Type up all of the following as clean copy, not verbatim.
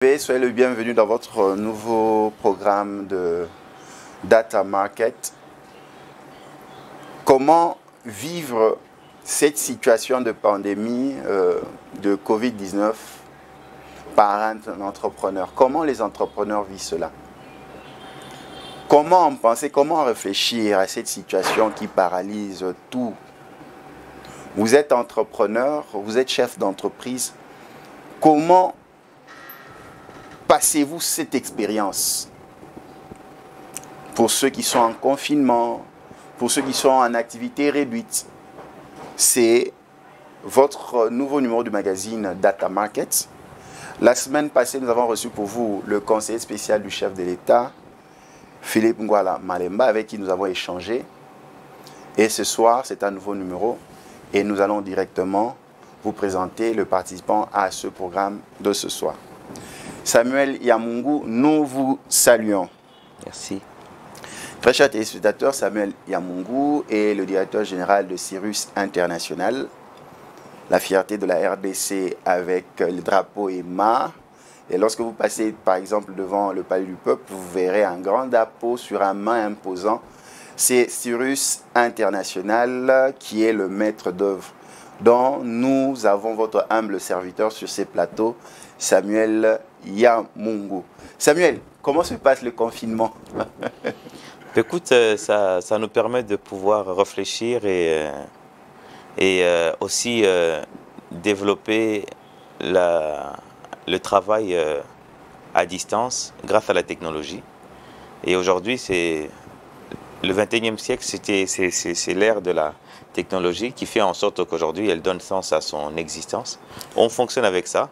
Soyez le bienvenu dans votre nouveau programme de Data Market. Comment vivre cette situation de pandémie de Covid-19 par un entrepreneur? Comment les entrepreneurs vivent cela? Comment penser, comment réfléchir à cette situation qui paralyse tout? Vous êtes entrepreneur, vous êtes chef d'entreprise. Comment passez-vous cette expérience? Pour ceux qui sont en confinement, pour ceux qui sont en activité réduite, c'est votre nouveau numéro du magazine Data Market. La semaine passée, nous avons reçu pour vous le conseiller spécial du chef de l'État, Philippe Ngwala Malemba, avec qui nous avons échangé. Et ce soir, c'est un nouveau numéro et nous allons directement vous présenter le participant à ce programme de ce soir. Samuel Yamungu, nous vous saluons. Merci. Très chers téléspectateurs, Samuel Yamungu est le directeur général de Cyrus International, la fierté de la RDC avec le drapeau EMA. Et lorsque vous passez par exemple devant le Palais du Peuple, vous verrez un grand drapeau sur un mât imposant. C'est Cyrus International qui est le maître d'œuvre dont nous avons votre humble serviteur sur ces plateaux, Samuel Yamungu. Samuel, comment se passe le confinement? Écoute, ça nous permet de pouvoir réfléchir et aussi développer le travail à distance grâce à la technologie. Et aujourd'hui, c'est le 21e siècle, c'est l'ère de la technologie qui fait en sorte qu'aujourd'hui, elle donne sens à son existence. On fonctionne avec ça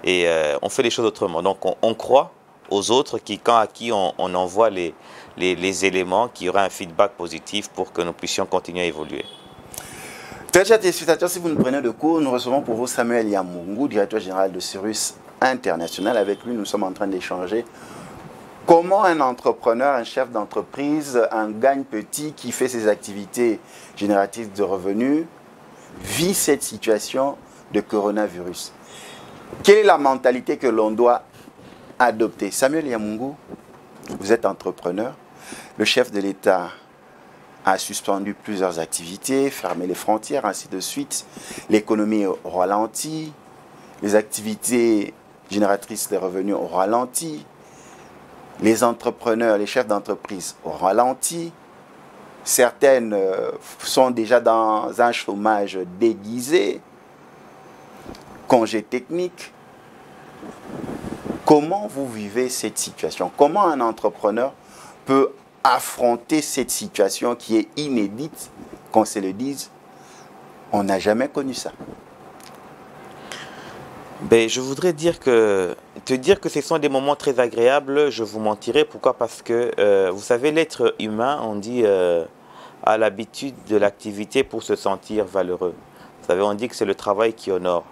et on fait les choses autrement. Donc, on croit aux autres à qui on envoie les éléments qui aura un feedback positif pour que nous puissions continuer à évoluer. Très chers téléspectateurs, si vous nous prenez de cours, nous recevons pour vous Samuel Yamungu, directeur général de Cyrus International. Avec lui, nous sommes en train d'échanger comment un entrepreneur, un chef d'entreprise, un gagne-petit qui fait ses activités génératrices de revenus, vit cette situation de coronavirus. Quelle est la mentalité que l'on doit adopter? Samuel Yamungu, vous êtes entrepreneur. Le chef de l'État a suspendu plusieurs activités, fermé les frontières, ainsi de suite. L'économie est au ralenti. Les activités génératrices de revenus au ralenti. Les entrepreneurs, les chefs d'entreprise au ralenti. Certaines sont déjà dans un chômage déguisé, congé technique. Comment vous vivez cette situation? Comment un entrepreneur peut affronter cette situation qui est inédite, qu'on se le dise? On n'a jamais connu ça. Ben, je voudrais te dire que ce sont des moments très agréables, je vous mentirais. Pourquoi? Parce que, vous savez, l'être humain, on dit, a l'habitude de l'activité pour se sentir valeureux. Vous savez, on dit que c'est le travail qui honore.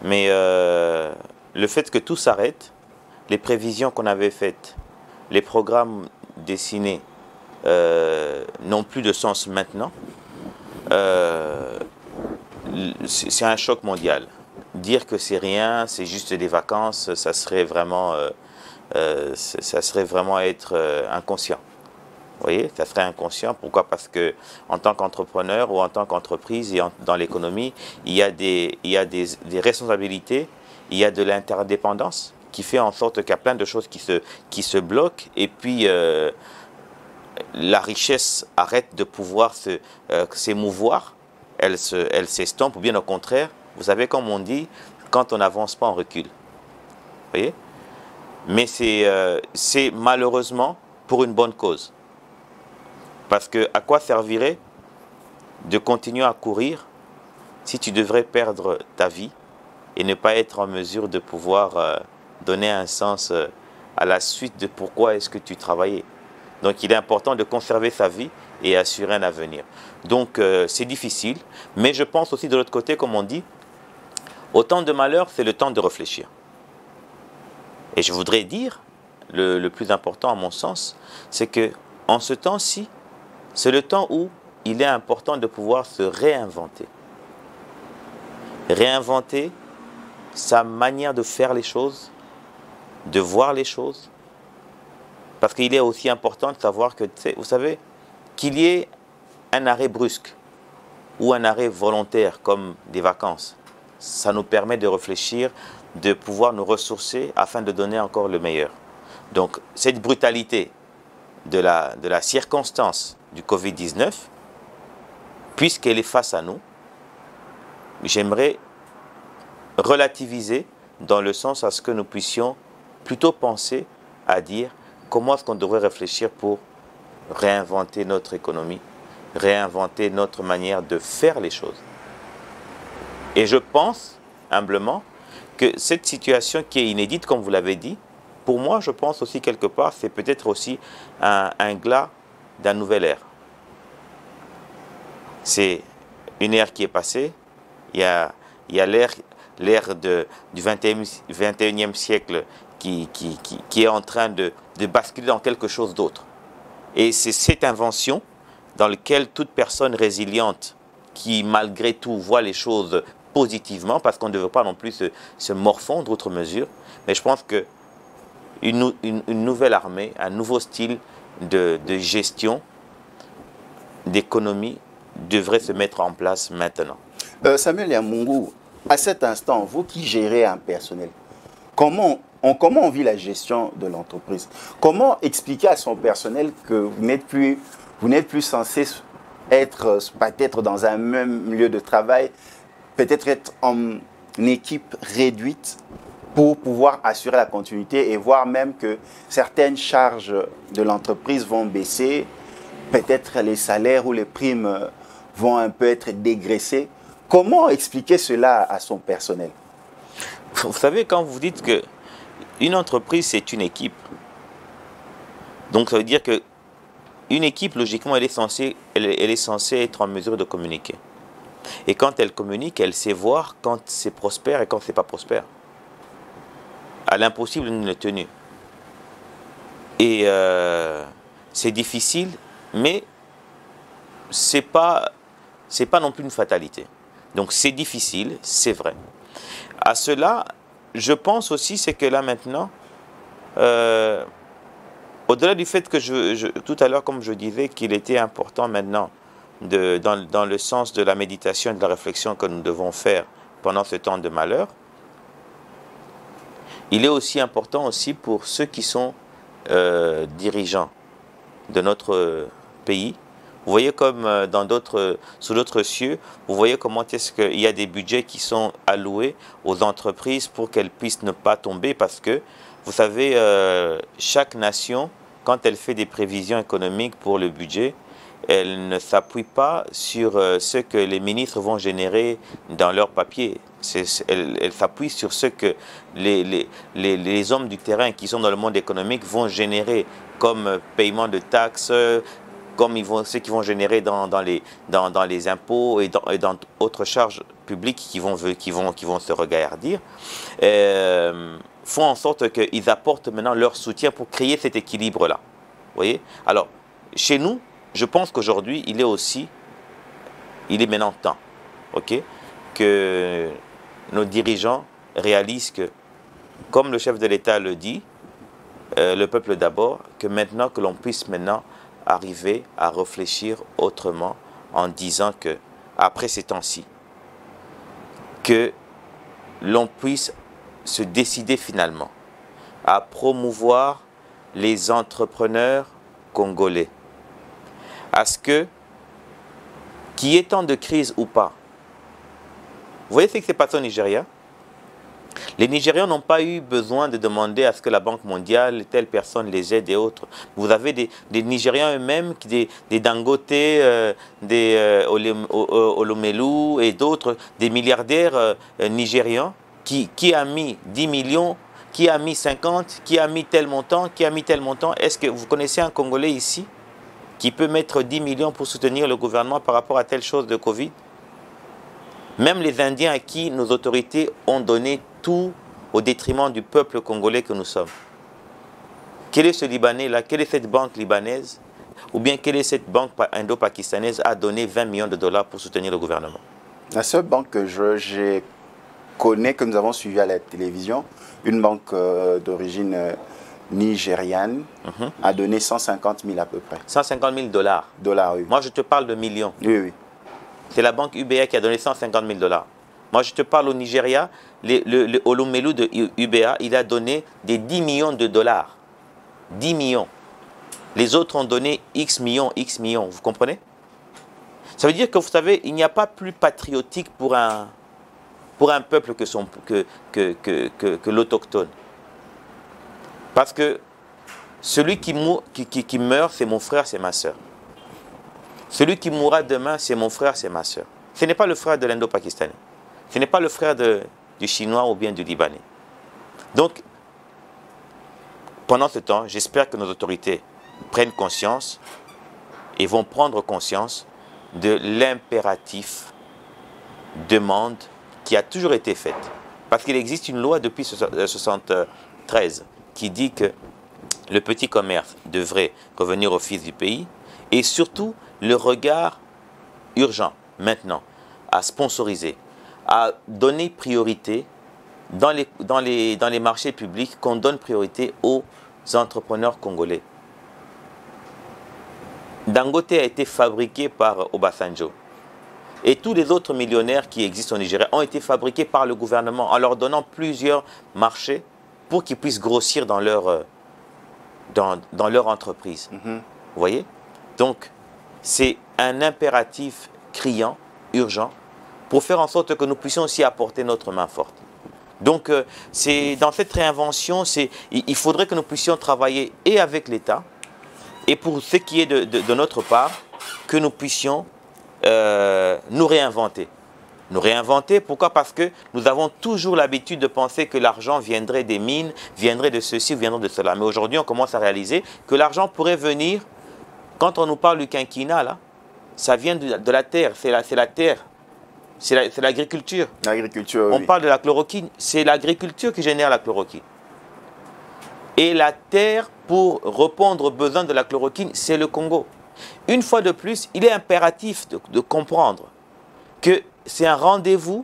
Mais le fait que tout s'arrête, les prévisions qu'on avait faites, les programmes dessinés n'ont plus de sens maintenant, c'est un choc mondial. Dire que c'est rien, c'est juste des vacances, ça serait vraiment être inconscient. Vous voyez, ça serait inconscient. Pourquoi? Parce que en tant qu'entrepreneur ou en tant qu'entreprise et dans l'économie, il y a des responsabilités, il y a de l'interdépendance qui fait en sorte qu'il y a plein de choses qui se bloquent et puis la richesse arrête de pouvoir s'émouvoir, elle s'estompe, ou bien au contraire, vous savez, comme on dit, quand on n'avance pas, on recule. Vous voyez? Mais c'est malheureusement pour une bonne cause. Parce que à quoi servirait de continuer à courir si tu devrais perdre ta vie et ne pas être en mesure de pouvoir donner un sens à la suite de pourquoi est-ce que tu travaillais? Donc il est important de conserver sa vie et assurer un avenir. Donc c'est difficile, mais je pense aussi de l'autre côté, comme on dit, au temps de malheur, c'est le temps de réfléchir. Et je voudrais dire, le plus important à mon sens, c'est que en ce temps-ci, c'est le temps où il est important de pouvoir se réinventer. Réinventer sa manière de faire les choses, de voir les choses. Parce qu'il est aussi important de savoir que, vous savez, qu'il y ait un arrêt brusque ou un arrêt volontaire comme des vacances, ça nous permet de réfléchir, de pouvoir nous ressourcer afin de donner encore le meilleur. Donc cette brutalité de la circonstance du Covid-19, puisqu'elle est face à nous, j'aimerais relativiser dans le sens à ce que nous puissions plutôt penser à dire comment est-ce qu'on devrait réfléchir pour réinventer notre économie, réinventer notre manière de faire les choses. Et je pense, humblement, que cette situation qui est inédite, comme vous l'avez dit, pour moi, je pense aussi quelque part, c'est peut-être aussi un glas d'un nouvel ère. C'est une ère qui est passée, il y a l'ère du 21e siècle qui est en train de basculer dans quelque chose d'autre. Et c'est cette invention dans laquelle toute personne résiliente qui, malgré tout, voit les choses positivement, parce qu'on ne devrait pas non plus se morfondre outre mesure, mais je pense qu'une nouvelle armée, un nouveau style de gestion, d'économie, devrait se mettre en place maintenant. Samuel Yamungu, à cet instant, vous qui gérez un personnel, comment on vit la gestion de l'entreprise? Comment expliquer à son personnel que vous n'êtes plus censé être peut-être dans un même lieu de travail, peut-être être en équipe réduite pour pouvoir assurer la continuité et voir même que certaines charges de l'entreprise vont baisser, peut-être les salaires ou les primes vont un peu être dégraissés. Comment expliquer cela à son personnel? Vous savez, quand vous dites qu'une entreprise, c'est une équipe, donc ça veut dire qu'une équipe, logiquement, elle est censée être en mesure de communiquer. Et quand elle communique, elle sait voir quand c'est prospère et quand c'est pas prospère. À l'impossible, une tenue. Et c'est difficile, mais c'est pas non plus une fatalité. Donc c'est difficile, c'est vrai. À cela, je pense aussi, c'est que là maintenant, au-delà du fait que tout à l'heure, comme je disais, qu'il était important maintenant, dans le sens de la méditation et de la réflexion que nous devons faire pendant ce temps de malheur, il est aussi important aussi pour ceux qui sont dirigeants de notre pays. Vous voyez comme sous d'autres cieux, vous voyez comment est-ce qu'il y a des budgets qui sont alloués aux entreprises pour qu'elles puissent ne pas tomber, parce que, vous savez, chaque nation, quand elle fait des prévisions économiques pour le budget, elle ne s'appuie pas sur ce que les ministres vont générer dans leurs papiers. Elle s'appuie sur ce que les hommes du terrain qui sont dans le monde économique vont générer comme paiement de taxes, comme ceux qui vont générer dans les impôts et dans autres charges publiques qui vont se regardir, font en sorte qu'ils apportent maintenant leur soutien pour créer cet équilibre-là. Vous voyez? Alors, chez nous, je pense qu'aujourd'hui, il est maintenant temps, que nos dirigeants réalisent que, comme le chef de l'État le dit, le peuple d'abord, que maintenant que l'on puisse maintenant arriver à réfléchir autrement en disant que, après ces temps-ci, que l'on puisse se décider finalement à promouvoir les entrepreneurs congolais. À ce que, qu'il y ait tant de crise ou pas, vous voyez ce qui s'est passé au Nigeria? Les Nigérians n'ont pas eu besoin de demander à ce que la Banque mondiale, telle personne les aide et autres. Vous avez des Nigérians eux-mêmes, des Dangote, des Olomelu et d'autres, des milliardaires nigérians qui a mis 10 millions, qui a mis 50, qui a mis tel montant, qui a mis tel montant. Est-ce que vous connaissez un Congolais ici qui peut mettre 10 millions pour soutenir le gouvernement par rapport à telle chose de Covid? Même les Indiens à qui nos autorités ont donné tout au détriment du peuple congolais que nous sommes. Quel est ce Libanais-là? Quelle est cette banque libanaise? Ou bien quelle est cette banque indo-pakistanaise a donné 20 millions de dollars pour soutenir le gouvernement? La seule banque que j'ai connaît, que nous avons suivi à la télévision, une banque d'origine nigériane a donné 150 000 à peu près. 150 000 dollars. Dollars, oui. Moi, je te parle de millions. Oui, oui. C'est la banque UBA qui a donné 150 000 dollars. Moi, je te parle au Nigeria, le Olumelu de UBA, il a donné des 10 millions de dollars. 10 millions. Les autres ont donné X millions, vous comprenez? Ça veut dire que, vous savez, il n'y a pas plus patriotique pour un peuple que l'autochtone. Parce que celui qui meurt, c'est mon frère, c'est ma soeur. Celui qui mourra demain, c'est mon frère, c'est ma soeur. Ce n'est pas le frère de l'Indo-Pakistanais. Ce n'est pas le frère du Chinois ou bien du Libanais. Donc, pendant ce temps, j'espère que nos autorités prennent conscience et vont prendre conscience de l'impératif demande qui a toujours été faite. Parce qu'il existe une loi depuis 1973 qui dit que le petit commerce devrait revenir au fils du pays et surtout le regard urgent maintenant à sponsoriser, à donner priorité dans les marchés publics, qu'on donne priorité aux entrepreneurs congolais. Dangote a été fabriqué par Obasanjo. Et tous les autres millionnaires qui existent au Nigeria ont été fabriqués par le gouvernement en leur donnant plusieurs marchés pour qu'ils puissent grossir dans leur entreprise. Vous voyez? Donc, c'est un impératif criant, urgent, pour faire en sorte que nous puissions aussi apporter notre main forte. Donc, dans cette réinvention, il faudrait que nous puissions travailler et avec l'État, et pour ce qui est de notre part, que nous puissions nous réinventer. Nous réinventer, pourquoi? Parce que nous avons toujours l'habitude de penser que l'argent viendrait des mines, viendrait de ceci, viendrait de cela. Mais aujourd'hui, on commence à réaliser que l'argent pourrait venir, quand on nous parle du quinquennat, là, ça vient de la terre, c'est la terre, c'est l'agriculture. L'agriculture, on oui. parle de la chloroquine, c'est l'agriculture qui génère la chloroquine. Et la terre, pour répondre aux besoins de la chloroquine, c'est le Congo. Une fois de plus, il est impératif de comprendre que c'est un rendez-vous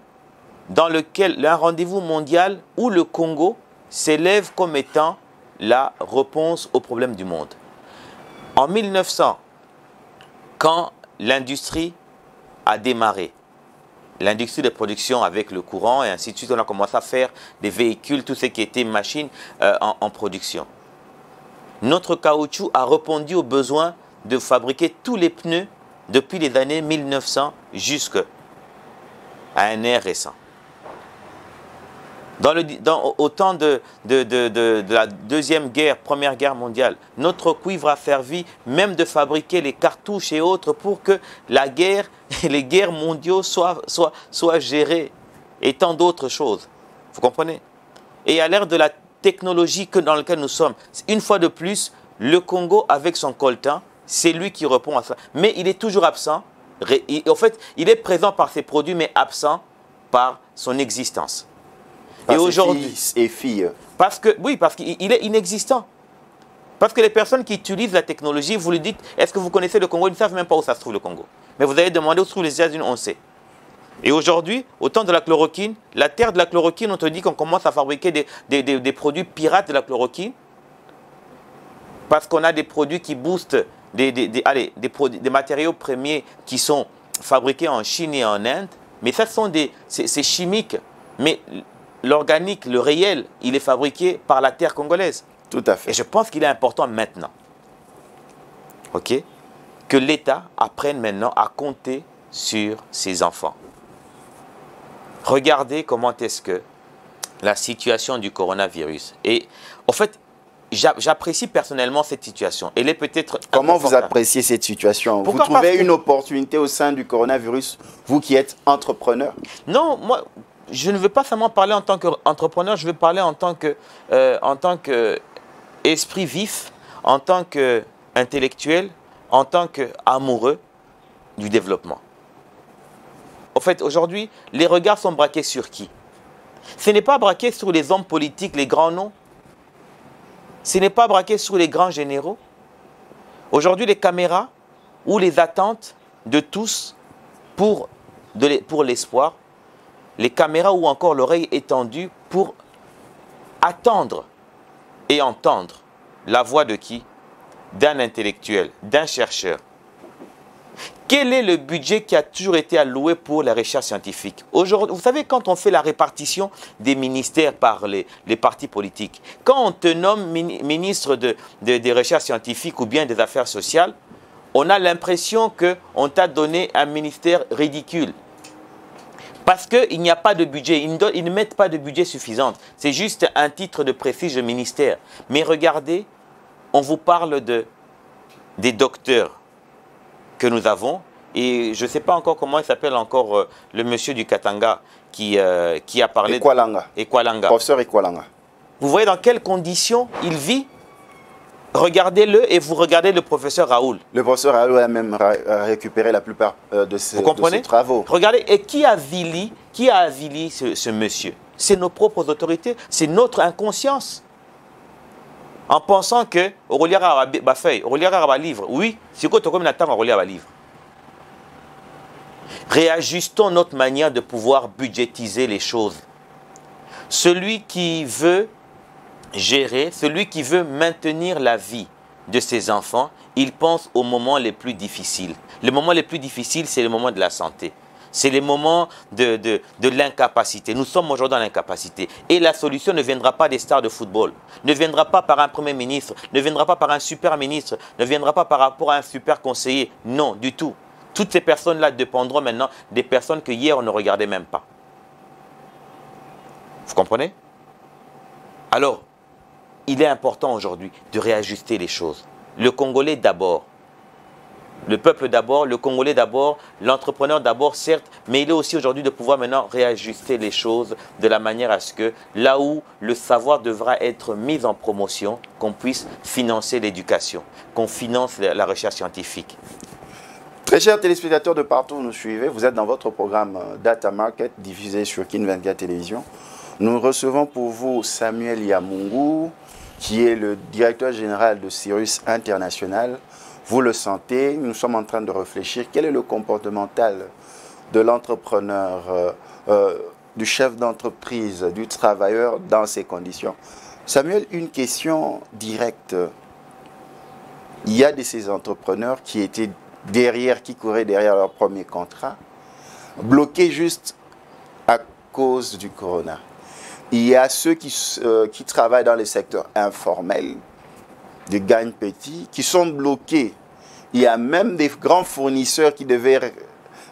un rendez-vous mondial où le Congo s'élève comme étant la réponse aux problèmes du monde. En 1900, quand l'industrie a démarré, l'industrie de production avec le courant et ainsi de suite, on a commencé à faire des véhicules, tout ce qui était machines en production. Notre caoutchouc a répondu aux besoins de fabriquer tous les pneus depuis les années 1900 jusqu'à un ère récent. Au temps de la Première Guerre mondiale, notre cuivre a servi même de fabriquer les cartouches et autres pour que la guerre et les guerres mondiaux soient gérées et tant d'autres choses. Vous comprenez? Et à l'ère de la technologie dans laquelle nous sommes, une fois de plus, le Congo avec son coltan, c'est lui qui répond à ça. Mais il est toujours absent. En fait, il est présent par ses produits, mais absent par son existence. Par et aujourd'hui, fils et filles. parce qu'il est inexistant. Parce que les personnes qui utilisent la technologie, vous lui dites, est-ce que vous connaissez le Congo? Ils ne savent même pas où ça se trouve le Congo. Mais vous allez demander où se trouvent les États-Unis, on sait. Et aujourd'hui, au temps de la chloroquine, la terre de la chloroquine, on te dit qu'on commence à fabriquer des produits pirates de la chloroquine. Parce qu'on a des produits qui boostent, des matériaux premiers qui sont fabriqués en Chine et en Inde. Mais ça, c'est chimique. Mais l'organique, le réel, il est fabriqué par la terre congolaise. Tout à fait. Et je pense qu'il est important maintenant, que l'État apprenne maintenant à compter sur ses enfants. Regardez comment est-ce que la situation du coronavirus. Et en fait, j'apprécie personnellement cette situation. Elle est peut-être... Comment vous appréciez cette situation? Vous trouvez une opportunité au sein du coronavirus, vous qui êtes entrepreneur? Non, moi, je ne veux pas seulement parler en tant qu'entrepreneur, je veux parler en tant qu'esprit vif, en tant qu'intellectuel, en tant qu'amoureux du développement. En fait, aujourd'hui, les regards sont braqués sur qui? Ce n'est pas braqué sur les hommes politiques, les grands noms. Ce n'est pas braqué sur les grands généraux. Aujourd'hui, les caméras ou les attentes de tous pour l'espoir les caméras ou encore l'oreille étendue pour attendre et entendre la voix de qui? D'un intellectuel, d'un chercheur. Quel est le budget qui a toujours été alloué pour la recherche scientifique? Aujourd'hui, vous savez, quand on fait la répartition des ministères par les partis politiques, quand on te nomme ministre des recherches scientifiques ou bien des affaires sociales, on a l'impression qu'on t'a donné un ministère ridicule. Parce qu'il n'y a pas de budget, ils ne mettent pas de budget suffisant. C'est juste un titre de prestige de ministère. Mais regardez, on vous parle des docteurs que nous avons. Et je ne sais pas encore comment il s'appelle encore le monsieur du Katanga qui a parlé... Ekwalanga. Professeur Ekwalanga. Vous voyez dans quelles conditions il vit? Regardez-le et vous regardez le professeur Raoul. Le professeur Raoul a même récupéré la plupart de ses travaux. Regardez, et qui a avili ce monsieur? C'est nos propres autorités, c'est notre inconscience. En pensant que Aurélien va livre, oui, c'est quoi comme attend Aurélien va livre. Réajustons notre manière de pouvoir budgétiser les choses. Celui qui veut gérer, celui qui veut maintenir la vie de ses enfants, il pense aux moments les plus difficiles. Les moments les plus difficiles, c'est le moment de la santé. C'est les moments de l'incapacité. Nous sommes aujourd'hui dans l'incapacité. Et la solution ne viendra pas des stars de football, ne viendra pas par un premier ministre, ne viendra pas par un super ministre, ne viendra pas par rapport à un super conseiller. Non, du tout. Toutes ces personnes-là dépendront maintenant des personnes que hier on ne regardait même pas. Vous comprenez? Alors, il est important aujourd'hui de réajuster les choses. Le Congolais d'abord. Le peuple d'abord, le Congolais d'abord, l'entrepreneur d'abord, certes, mais il est aussi aujourd'hui de pouvoir maintenant réajuster les choses de la manière à ce que là où le savoir devra être mis en promotion, qu'on puisse financer l'éducation, qu'on finance la recherche scientifique. Très chers téléspectateurs de partout où nous suivez, vous êtes dans votre programme Data Market diffusé sur Kin 24 Télévision. Nous recevons pour vous Samuel Yamungu, qui est le directeur général de Cyrus International. Vous le sentez, nous sommes en train de réfléchir. Quel est le comportemental de l'entrepreneur, du chef d'entreprise, du travailleur dans ces conditions? Samuel, une question directe. Il y a de ces entrepreneurs qui étaient qui couraient derrière leur premier contrat, bloqués juste à cause du corona. Il y a ceux qui travaillent dans les secteurs informels, de gagne petit, qui sont bloqués. Il y a même des grands fournisseurs qui devaient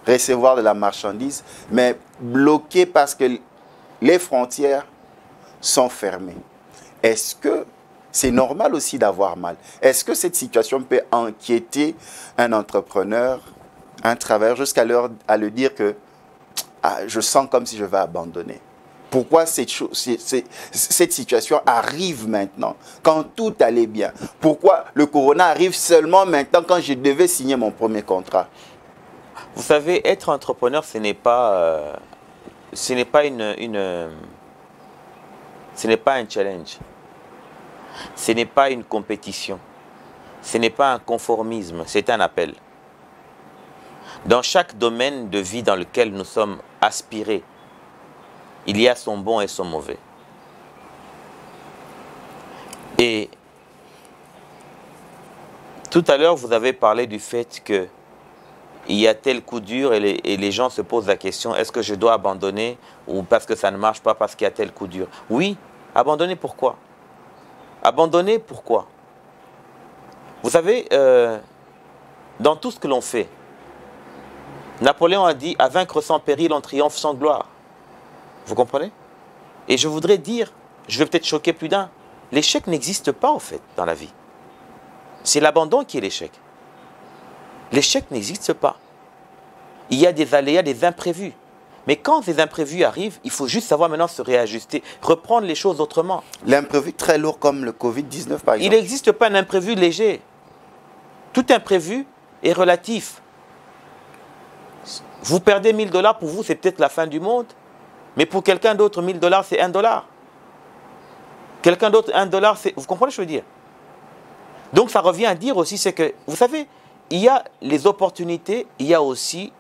recevoir de la marchandise, mais bloqués parce que les frontières sont fermées. Est-ce que c'est normal aussi d'avoir mal? Est-ce que cette situation peut inquiéter un entrepreneur, un travailleur, jusqu'à le dire que je sens comme si je vais abandonner? Pourquoi cette situation arrive maintenant, quand tout allait bien? Pourquoi le corona arrive seulement maintenant, quand je devais signer mon premier contrat? Vous savez, être entrepreneur, ce n'est pas un challenge. Ce n'est pas une compétition. Ce n'est pas un conformisme, c'est un appel. Dans chaque domaine de vie dans lequel nous sommes aspirés, il y a son bon et son mauvais. Et tout à l'heure, vous avez parlé du fait qu'il y a tel coup dur et les gens se posent la question, est-ce que je dois abandonner ou parce que ça ne marche pas parce qu'il y a tel coup dur? Oui, abandonner pourquoi? Abandonner pourquoi? Vous savez, dans tout ce que l'on fait, Napoléon a dit, à vaincre sans péril, on triomphe sans gloire. Vous comprenez? Et je voudrais dire, je vais peut-être choquer plus d'un, l'échec n'existe pas en fait dans la vie. C'est l'abandon qui est l'échec. L'échec n'existe pas. Il y a des aléas, des imprévus. Mais quand ces imprévus arrivent, il faut juste savoir maintenant se réajuster, reprendre les choses autrement. L'imprévu très lourd comme le Covid-19 par exemple. Il n'existe pas un imprévu léger. Tout imprévu est relatif. Vous perdez 1000 $, pour vous c'est peut-être la fin du monde. Mais pour quelqu'un d'autre, 1000 $, c'est 1 $. Quelqu'un d'autre, 1 $, c'est... Vous comprenez ce que je veux dire? Donc ça revient à dire aussi, c'est que, vous savez, il y a les opportunités, il y a aussi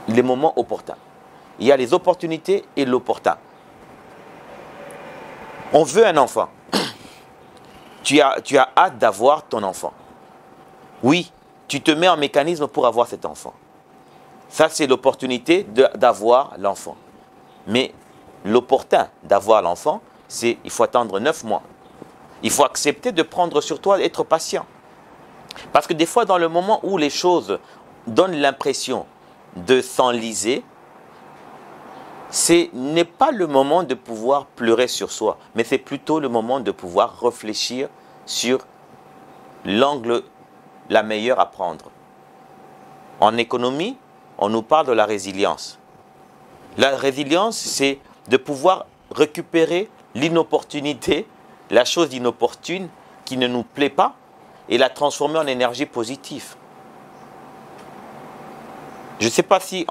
les moments opportuns. Il y a les opportunités et l'opportun. On veut un enfant. Tu as hâte d'avoir ton enfant. Oui, tu te mets en mécanisme pour avoir cet enfant. Ça, c'est l'opportunité d'avoir l'enfant. Mais l'opportun d'avoir l'enfant, c'est il faut attendre 9 mois. Il faut accepter de prendre sur toi, être patient. Parce que des fois, dans le moment où les choses donnent l'impression de s'enliser, ce n'est pas le moment de pouvoir pleurer sur soi, mais c'est plutôt le moment de pouvoir réfléchir sur l'angle la meilleure à prendre. En économie, on nous parle de la résilience. La résilience, c'est de pouvoir récupérer l'inopportunité, la chose inopportune qui ne nous plaît pas, et la transformer en énergie positive. Je ne sais pas si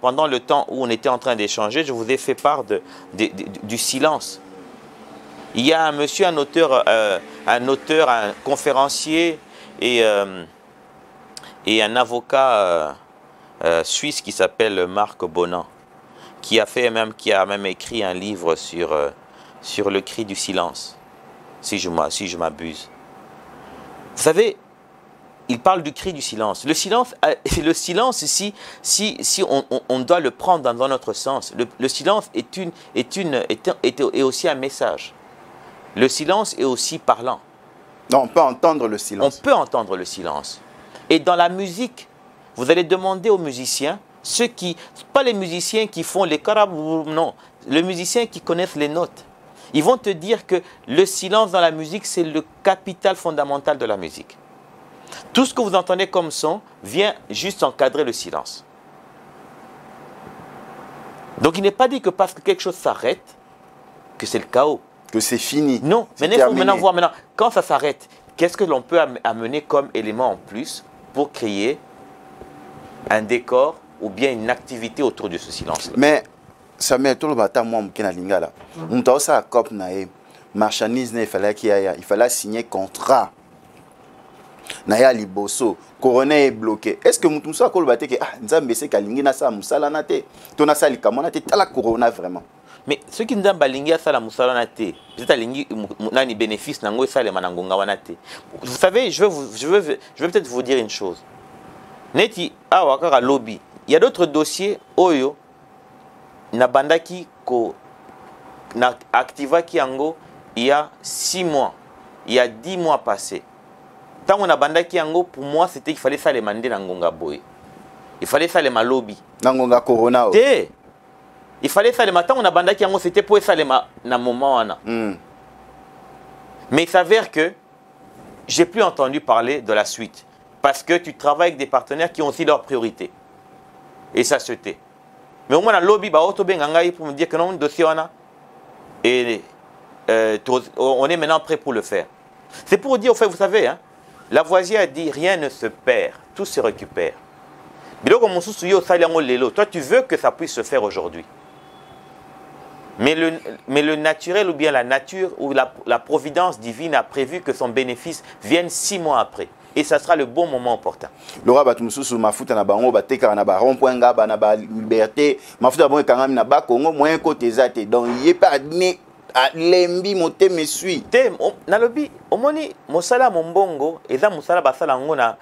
pendant le temps où on était en train d'échanger, je vous ai fait part du silence. Il y a un monsieur, un auteur, un conférencier et un avocat suisse qui s'appelle Marc Bonan, qui a même écrit un livre sur le cri du silence, si je m'abuse. Vous savez, il parle du cri du silence. Le silence, si on doit le prendre dans notre sens, le silence est aussi un message. Le silence est aussi parlant. Non, on peut entendre le silence. On peut entendre le silence. Et dans la musique, vous allez demander aux musiciens, pas les musiciens qui font les carabou, non, les musiciens qui connaissent les notes. Ils vont te dire que le silence dans la musique, c'est le capital fondamental de la musique. Tout ce que vous entendez comme son vient juste encadrer le silence. Donc il n'est pas dit que parce que quelque chose s'arrête, que c'est le chaos. Que c'est fini. Non, mais il faut maintenant voir quand ça s'arrête, qu'est-ce que l'on peut amener comme élément en plus pour créer un décor ou bien une activité autour de ce silence-là. Mais ça met tout le bâtard, moi, je suis là. On a aussi un cop, marchandise, il fallait signer contrat. Naya liboso, coroner est bloqué. Est-ce que nous sommes à que Nzambe c'est Kalingina sa musala nate, tona sali kamona te tala corona vraiment. Mais ceux qui Nzamba lingia sa la musala nate, peut-être lingi nani bénéfice nango sa le manangonga wanate. Vous savez, je veux peut-être vous dire une chose. Neti awakara lobby. Il y a d'autres dossiers oyo na bandaki ko na activa ki ango il y a 6 mois, il y a 10 mois passés. Tant on a bandaki yango, pour moi, c'était qu'il fallait ça les mander dans Ngonga Boy. Il fallait ça les malobi. Dans Ngonga Corona. Il fallait ça les matins, on a bandaki yango, c'était pour ça les na moment. Mais il s'avère que j'ai plus entendu parler de la suite. Parce que tu travailles avec des partenaires qui ont aussi leurs priorités. Et ça se tait. Mais au moins, dans le lobby, pour me dire que non, dossier on a. Et on est maintenant prêt pour le faire. C'est pour dire, au fait, vous savez, hein, Lavoisier a dit rien ne se perd, tout se récupère. Toi, tu veux que ça puisse se faire aujourd'hui. Mais le naturel ou bien la nature ou la providence divine a prévu que son bénéfice vienne 6 mois après. Et ça sera le bon moment opportun. Laura Batumusu mafuta na bango bateka na ba rond-point ngaba na ba liberté, mafuta bon kangami na ba Congo moyen côté zate donc y est pas né lembi moté me suit. Te na lobi omoni mosala mombongo eza mosala basala ngo na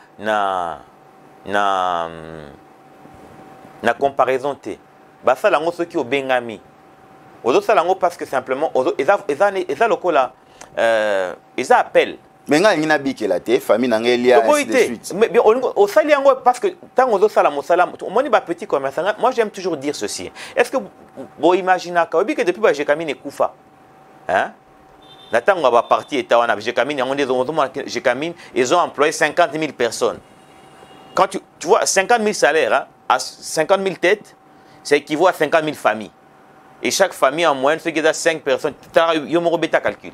comparaison te. Basala ngo soki obengami. Ozo sala ngo parce que simplement eza lokola eza appel. Mais nga ngina bikela te famille na ngelia ainsi de suite. Mais bien au sali yango parce que tant ozo sala mosala omoni ba petit commerçant. Moi j'aime toujours dire ceci. Est-ce que vous imaginez que depuis que j'ai caminé kufa hein? Natango va partir et j'ai caminé ils ont employé 50 000 personnes. Quand tu vois 50 000 salaires hein, à 50 000 têtes, ça équivaut à 50 000 familles. Et chaque famille en moyenne, ceux qui ont 5 personnes, ils ont un calcul.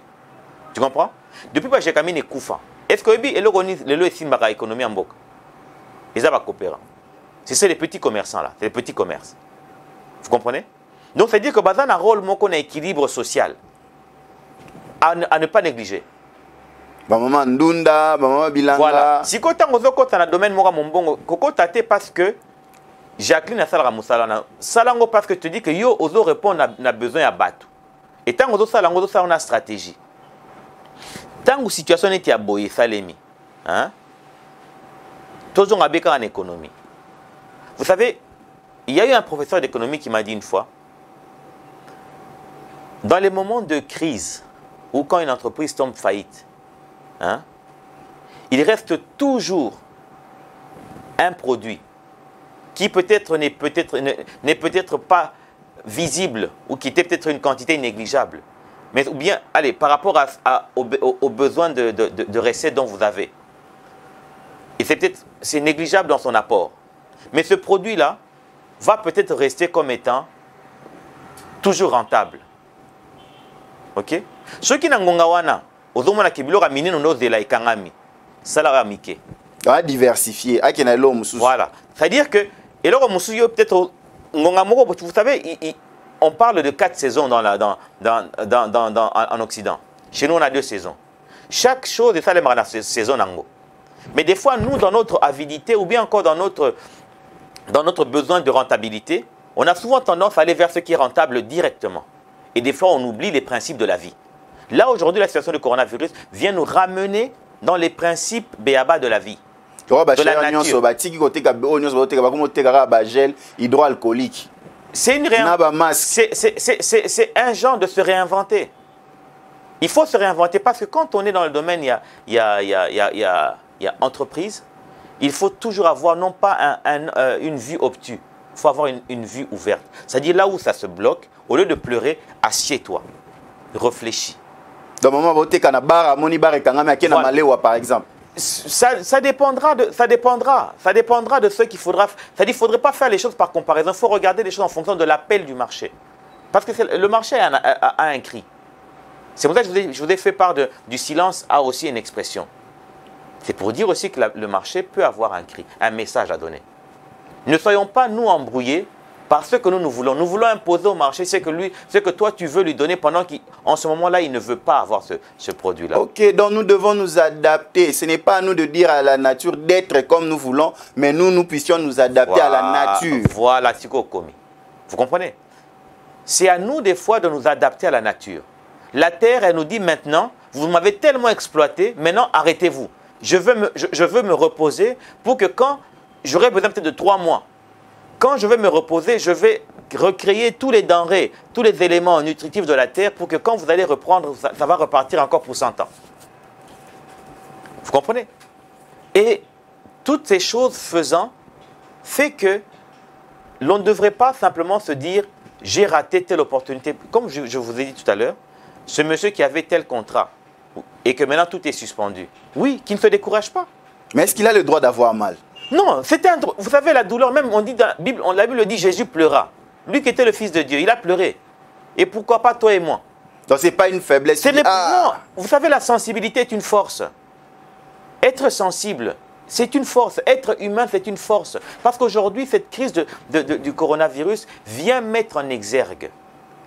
Tu comprends? Depuis que j'ai caminé Koufa, est-ce que le est économie en Boka? Ils ont coopérant. C'est les petits commerçants là, c'est les petits commerces. Vous comprenez? Donc c'est dire que Bazan a un rôle mon équilibre social à ne pas négliger. Maman Ndunda, maman Bilanga. Voilà. Si tu as un domaine mon bongo, Koko tate parce que Jacqueline a salara musala salango parce que tu dis que yo ozo répondre na besoin à battre. Et tant ozo salango ça on a stratégie. Tant que situation est à boyer salemi, hein? Toujours on a béca en économie. Vous savez, il y a eu un professeur d'économie qui m'a dit une fois, dans les moments de crise ou quand une entreprise tombe faillite, hein, il reste toujours un produit qui peut-être n'est peut-être pas visible ou qui était peut-être une quantité négligeable, mais ou bien, allez, par rapport aux besoins de recettes dont vous avez. Et c'est négligeable dans son apport. Mais ce produit-là va peut-être rester comme étant toujours rentable. Ok? Ceux qui n'ont pas de diversifier. Voilà. C'est-à-dire que, et là, peut-être, vous savez, on parle de 4 saisons en Occident. Chez nous, on a 2 saisons. Chaque chose est ça, la saison. Mais des fois, nous, dans notre avidité ou bien encore dans notre besoin de rentabilité, on a souvent tendance à aller vers ce qui est rentable directement. Et des fois, on oublie les principes de la vie. Là, aujourd'hui, la situation du coronavirus vient nous ramener dans les principes béaba de la vie. De la nature. C'est un genre de se réinventer. Il faut se réinventer parce que quand on est dans le domaine, il y a entreprise, il faut toujours avoir non pas une vue obtuse, il faut avoir une vue ouverte. C'est-à-dire là où ça se bloque, au lieu de pleurer, assieds-toi, réfléchis. Dans le moment où tu es par exemple. Ça dépendra de ce qu'il faudra. C'est-à-dire qu'il ne faudrait pas faire les choses par comparaison, il faut regarder les choses en fonction de l'appel du marché. Parce que le marché a un cri. C'est pour ça que je vous ai fait part du silence a aussi une expression. C'est pour dire aussi que le marché peut avoir un cri, un message à donner. Ne soyons pas, nous, embrouillés par ce que nous voulons. Nous voulons imposer au marché ce que toi, tu veux lui donner pendant qu'en ce moment-là, il ne veut pas avoir ce produit-là. Ok, donc nous devons nous adapter. Ce n'est pas à nous de dire à la nature d'être comme nous voulons, mais nous puissions nous adapter à la nature. Voilà, Tiko-Komi. Vous comprenez? C'est à nous, des fois, de nous adapter à la nature. La terre, elle nous dit maintenant, vous m'avez tellement exploité, maintenant arrêtez-vous. Je veux me reposer pour que quand j'aurai besoin peut-être de 3 mois, quand je vais me reposer, je vais recréer tous les denrées, tous les éléments nutritifs de la terre pour que quand vous allez reprendre, ça va repartir encore pour 100 ans. Vous comprenez? Et toutes ces choses faisant, fait que l'on ne devrait pas simplement se dire « j'ai raté telle opportunité ». Comme je vous ai dit tout à l'heure, ce monsieur qui avait tel contrat et que maintenant tout est suspendu, oui, qu'il ne se décourage pas. Mais est-ce qu'il a le droit d'avoir mal? Non, c'était vous savez, la douleur, même on dit dans la Bible, la Bible dit Jésus pleura. Lui qui était le Fils de Dieu, il a pleuré. Et pourquoi pas toi et moi? Donc ce n'est pas une faiblesse. Non, vous savez, la sensibilité est une force. Être sensible, c'est une force. Être humain, c'est une force. Parce qu'aujourd'hui, cette crise du coronavirus vient mettre en exergue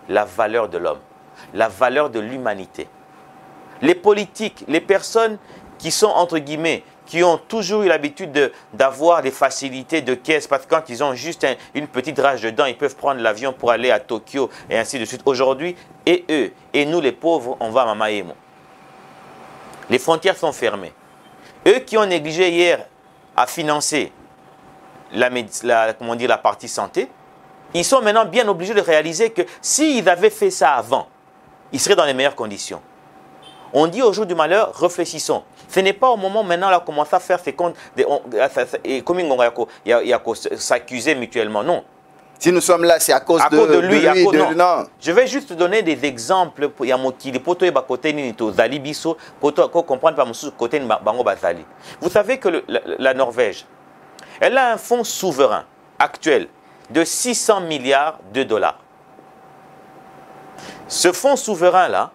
la valeur de l'homme, la valeur de l'humanité. Les politiques, les personnes qui sont, entre guillemets, qui ont toujours eu l'habitude d'avoir des facilités de caisse, parce que quand ils ont juste une petite rage dedans, ils peuvent prendre l'avion pour aller à Tokyo et ainsi de suite. Aujourd'hui, et eux, et nous les pauvres, on va à Mamaemo. Les frontières sont fermées. Eux qui ont négligé hier à financer la partie santé, ils sont maintenant bien obligés de réaliser que s'ils avaient fait ça avant, ils seraient dans les meilleures conditions. On dit au jour du malheur, réfléchissons. Ce n'est pas au moment maintenant là commencer à faire ces comptes, comme il y a s'accuser mutuellement, non. Si nous sommes là, c'est à cause de lui. Non. Je vais juste donner des exemples pour comprendre côté. Vous savez que la Norvège, elle a un fonds souverain actuel de 600 milliards de dollars. Ce fonds souverain là,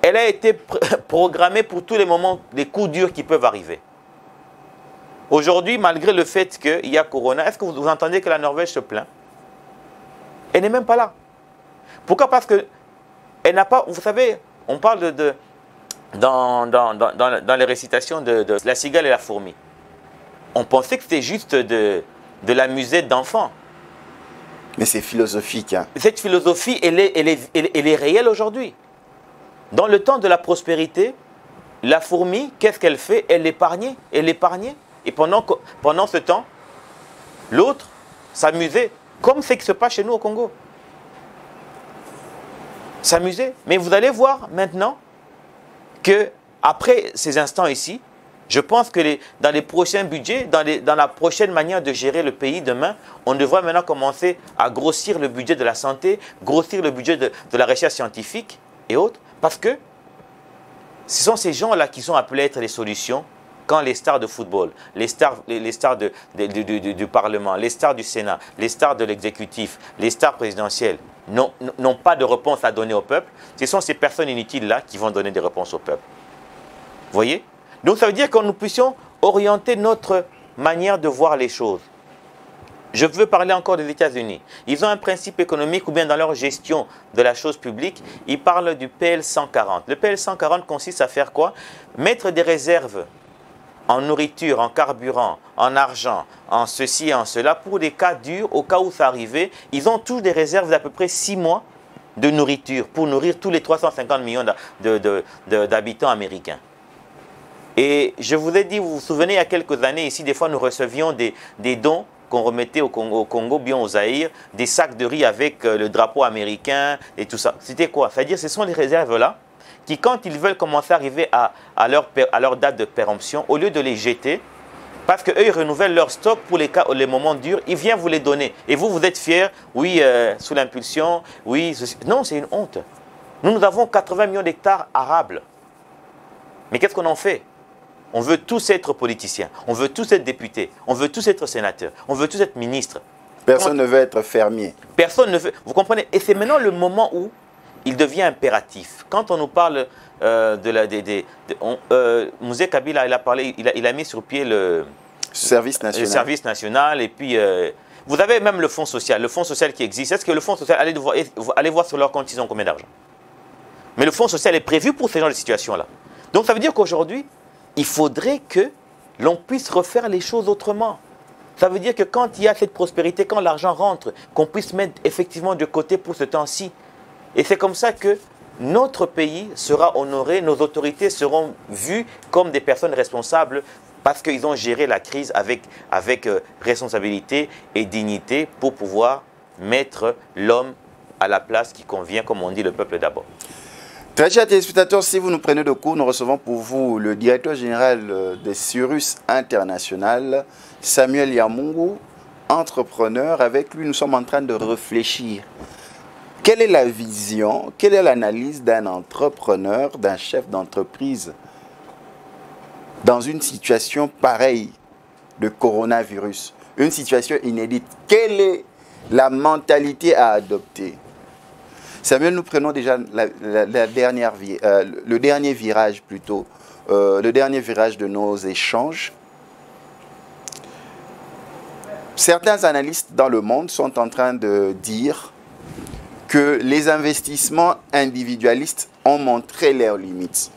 elle a été programmée pour tous les moments, les coups durs qui peuvent arriver. Aujourd'hui, malgré le fait qu'il y a Corona, est-ce que vous entendez que la Norvège se plaint? Elle n'est même pas là. Pourquoi? Parce qu'elle n'a pas... Vous savez, on parle dans les récitations de la cigale et la fourmi. On pensait que c'était juste de la musette d'enfants. Mais c'est philosophique. Hein. Cette philosophie, elle est réelle aujourd'hui. Dans le temps de la prospérité, la fourmi, qu'est-ce qu'elle fait? Elle épargnait, elle épargnait. Et pendant ce temps, l'autre s'amusait, comme ce qui se passe chez nous au Congo. S'amuser. Mais vous allez voir maintenant que après ces instants ici, je pense que dans les prochains budgets, dans la prochaine manière de gérer le pays demain, on devrait maintenant commencer à grossir le budget de la santé, grossir le budget de la recherche scientifique et autres, parce que ce sont ces gens-là qui sont appelés à être les solutions quand les stars de football, les stars du Parlement, les stars du Sénat, les stars de l'exécutif, les stars présidentielles n'ont pas de réponse à donner au peuple. Ce sont ces personnes inutiles-là qui vont donner des réponses au peuple. Vous voyez? Donc ça veut dire que nous puissions orienter notre manière de voir les choses. Je veux parler encore des États-Unis. Ils ont un principe économique ou bien dans leur gestion de la chose publique, ils parlent du PL 140. Le PL 140 consiste à faire quoi? Mettre des réserves en nourriture, en carburant, en argent, en ceci et en cela, pour des cas durs, au cas où ça arrivait. Ils ont tous des réserves d'à peu près 6 mois de nourriture pour nourrir tous les 350 millions d'habitants américains. Et je vous ai dit, vous vous souvenez, il y a quelques années, ici, des fois, nous recevions des dons qu'on remettait au Congo, bien au Zaïre, des sacs de riz avec le drapeau américain et tout ça. C'était quoi? C'est-à-dire, ce sont les réserves-là qui, quand ils veulent commencer à arriver à leur date de péremption, au lieu de les jeter, parce qu'eux, ils renouvellent leur stock pour les moments durs, ils viennent vous les donner. Et vous, vous êtes fiers, oui, sous l'impulsion, oui. Non, c'est une honte. Nous avons 80 millions d'hectares arables. Mais qu'est-ce qu'on en fait? On veut tous être politiciens, on veut tous être députés, on veut tous être sénateurs, on veut tous être ministres. Personne ne veut être fermier. Personne ne veut. Vous comprenez? Et c'est maintenant le moment où il devient impératif. Quand on nous parle Mouzé Kabila, il a mis sur pied le service national. Le service national. Et puis, vous avez même le fonds social qui existe. Est-ce que le fonds social, allez voir sur leur compte, ils ont combien d'argent? Mais le fonds social est prévu pour ces genres de situations-là. Donc ça veut dire qu'aujourd'hui, il faudrait que l'on puisse refaire les choses autrement. Ça veut dire que quand il y a cette prospérité, quand l'argent rentre, qu'on puisse mettre effectivement de côté pour ce temps-ci. Et c'est comme ça que notre pays sera honoré, nos autorités seront vues comme des personnes responsables parce qu'ils ont géré la crise avec responsabilité et dignité pour pouvoir mettre l'homme à la place qui convient, comme on dit, le peuple d'abord. Très chers téléspectateurs, si vous nous prenez de court, nous recevons pour vous le directeur général de Cyrus International, Samuel Yamungu, entrepreneur. Avec lui, nous sommes en train de réfléchir. Quelle est la vision, quelle est l'analyse d'un entrepreneur, d'un chef d'entreprise dans une situation pareille de coronavirus, une situation inédite? Quelle est la mentalité à adopter? Samuel, nous prenons déjà le dernier virage plutôt, le dernier virage de nos échanges. Certains analystes dans le monde sont en train de dire que les investissements individualistes ont montré leurs limites.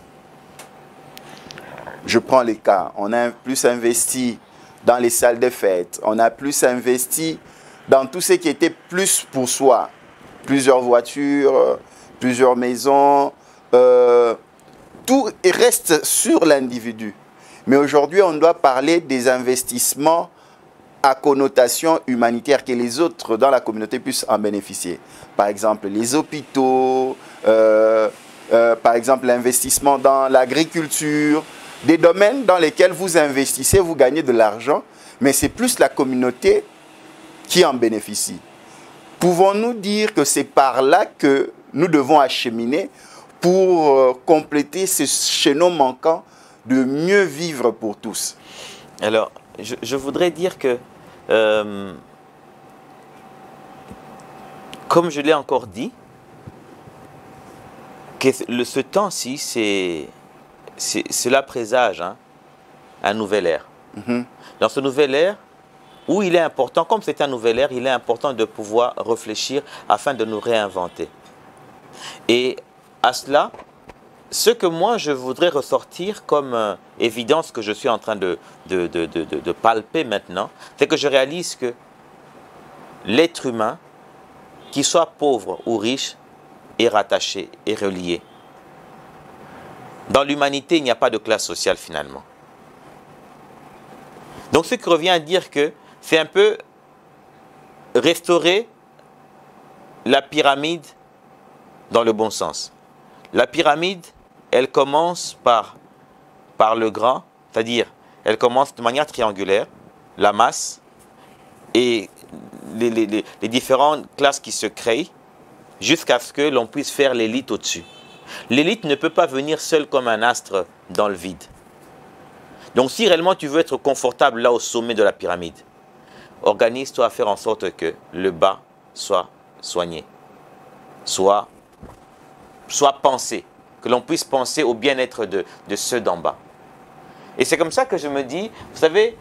Je prends les cas, on a plus investi dans les salles de fête, on a plus investi dans tout ce qui était plus pour soi. Plusieurs voitures, plusieurs maisons, tout reste sur l'individu. Mais aujourd'hui, on doit parler des investissements à connotation humanitaire, que les autres dans la communauté puissent en bénéficier. Par exemple, les hôpitaux, par exemple, l'investissement dans l'agriculture, des domaines dans lesquels vous investissez, vous gagnez de l'argent, mais c'est plus la communauté qui en bénéficie. Pouvons-nous dire que c'est par là que nous devons acheminer pour compléter ce chaînon manquant de mieux vivre pour tous? Alors, je voudrais dire que, comme je l'ai encore dit, que ce temps-ci, cela présage un nouvel ère. Dans ce nouvel ère, où il est important, comme c'est un nouvel ère, il est important de pouvoir réfléchir afin de nous réinventer. Et à cela, ce que moi je voudrais ressortir comme évidence que je suis en train de palper maintenant, c'est que je réalise que l'être humain, qu'il soit pauvre ou riche, est rattaché, est relié. Dans l'humanité, il n'y a pas de classe sociale finalement. Donc ce qui revient à dire que c'est un peu restaurer la pyramide dans le bon sens. La pyramide, elle commence par le grand, c'est-à-dire elle commence de manière triangulaire, la masse et les différentes classes qui se créent jusqu'à ce que l'on puisse faire l'élite au-dessus. L'élite ne peut pas venir seule comme un astre dans le vide. Donc si réellement tu veux être confortable là au sommet de la pyramide, organise-toi à faire en sorte que le bas soit soigné, soit pensé, que l'on puisse penser au bien-être de ceux d'en bas. Et c'est comme ça que je me dis, vous savez,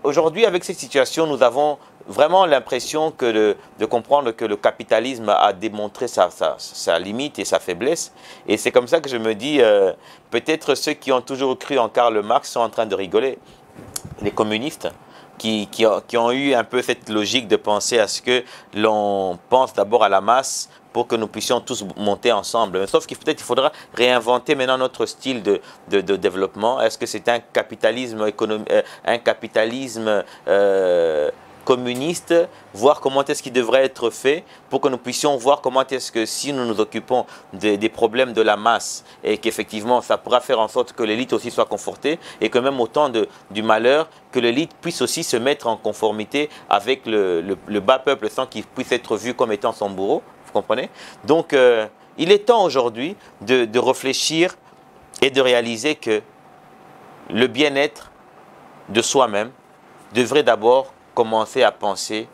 aujourd'hui avec cette situation, nous avons vraiment l'impression de comprendre que le capitalisme a démontré sa limite et sa faiblesse. Et c'est comme ça que je me dis, peut-être ceux qui ont toujours cru en Karl Marx sont en train de rigoler. Les communistes qui ont eu un peu cette logique de penser à ce que l'on pense d'abord à la masse pour que nous puissions tous monter ensemble. Sauf qu'il peut-être il faudra réinventer maintenant notre style de développement. Est-ce que c'est un capitalisme communiste, voir comment est-ce qu'il devrait être fait pour que nous puissions voir comment est-ce que si nous nous occupons des problèmes de la masse et qu'effectivement ça pourra faire en sorte que l'élite aussi soit confortée et que même au temps du malheur, que l'élite puisse aussi se mettre en conformité avec le bas peuple sans qu'il puisse être vu comme étant son bourreau, vous comprenez? Donc il est temps aujourd'hui de réfléchir et de réaliser que le bien-être de soi-même devrait d'abord commencer à penser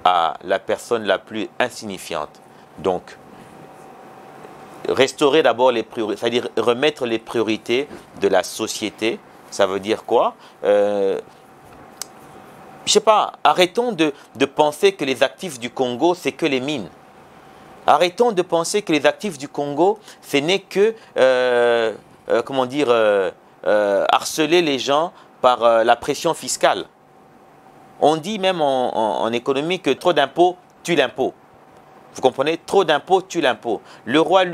à la personne la plus insignifiante. Donc, restaurer d'abord les priorités, c'est-à-dire remettre les priorités de la société. Ça veut dire quoi? Je sais pas, arrêtons de penser que les actifs du Congo, c'est que les mines. Arrêtons de penser que les actifs du Congo, ce n'est que, comment dire, harceler les gens par la pression fiscale. On dit même en économie que trop d'impôts tue l'impôt. Vous comprenez? Trop d'impôts tue l'impôt. Le roi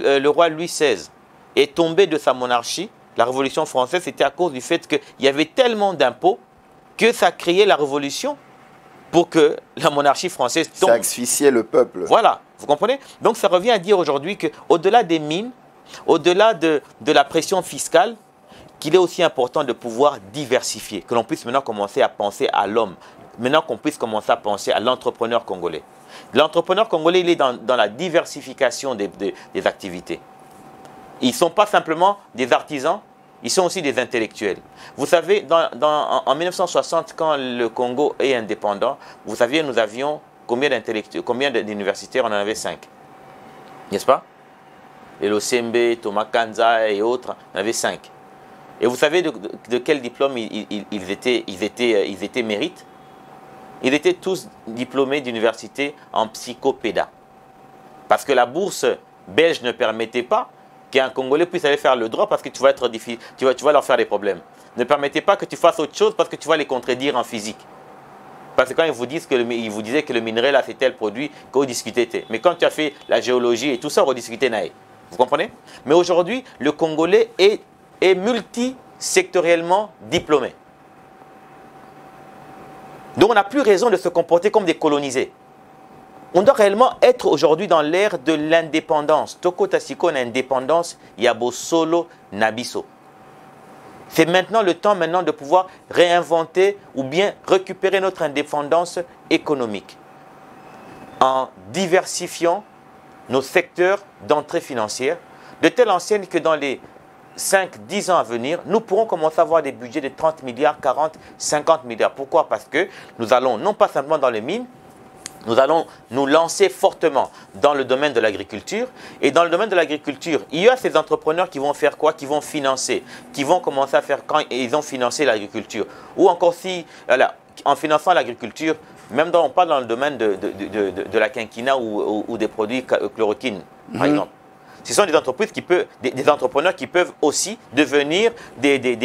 Louis XVI est tombé de sa monarchie. La Révolution française, c'était à cause du fait qu'il y avait tellement d'impôts que ça créait la Révolution pour que la monarchie française tombe. Ça asphyxiait le peuple. Voilà, vous comprenez? Donc ça revient à dire aujourd'hui qu'au-delà des mines, au-delà de la pression fiscale, qu'il est aussi important de pouvoir diversifier, que l'on puisse maintenant commencer à penser à l'homme. Maintenant qu'on puisse commencer à penser à l'entrepreneur congolais. L'entrepreneur congolais, il est dans la diversification des activités. Ils ne sont pas simplement des artisans, ils sont aussi des intellectuels. Vous savez, en 1960, quand le Congo est indépendant, vous saviez, nous avions combien d'intellectuels, combien d'universitaires? On en avait 5. N'est-ce pas? Et Losembe, Thomas Kanza et autres, on en avait 5. Et vous savez de quel diplôme ils étaient mérites? Ils étaient tous diplômés d'université en psychopéda. Parce que la bourse belge ne permettait pas qu'un Congolais puisse aller faire le droit parce que tu vas être difficile, tu vas leur faire des problèmes. Ne permettez pas que tu fasses autre chose parce que tu vas les contredire en physique. Parce que quand ils vous disaient que le minerai là c'est tel produit, qu'on discutait. Mais quand tu as fait la géologie et tout ça, on rediscutait naïf. Vous comprenez? Mais aujourd'hui, le Congolais est multisectoriellement diplômé. Donc on n'a plus raison de se comporter comme des colonisés. On doit réellement être aujourd'hui dans l'ère de l'indépendance. Toko Tasiko l'indépendance, Yabo Solo Nabiso. C'est maintenant le temps de pouvoir réinventer ou bien récupérer notre indépendance économique en diversifiant nos secteurs d'entrée financière de telle enseigne que dans les 5-10 ans à venir, nous pourrons commencer à avoir des budgets de 30 milliards, 40, 50 milliards. Pourquoi? Parce que nous allons, non pas simplement dans les mines, nous allons nous lancer fortement dans le domaine de l'agriculture. Et dans le domaine de l'agriculture, il y a ces entrepreneurs qui vont faire quoi? Qui vont financer, qui vont commencer à faire quand ils ont financé l'agriculture. Ou encore si, en finançant l'agriculture, même on parle dans le domaine de la quinquina ou des produits chloroquine, par exemple. ce sont des entreprises qui peuvent, des entrepreneurs qui peuvent aussi devenir des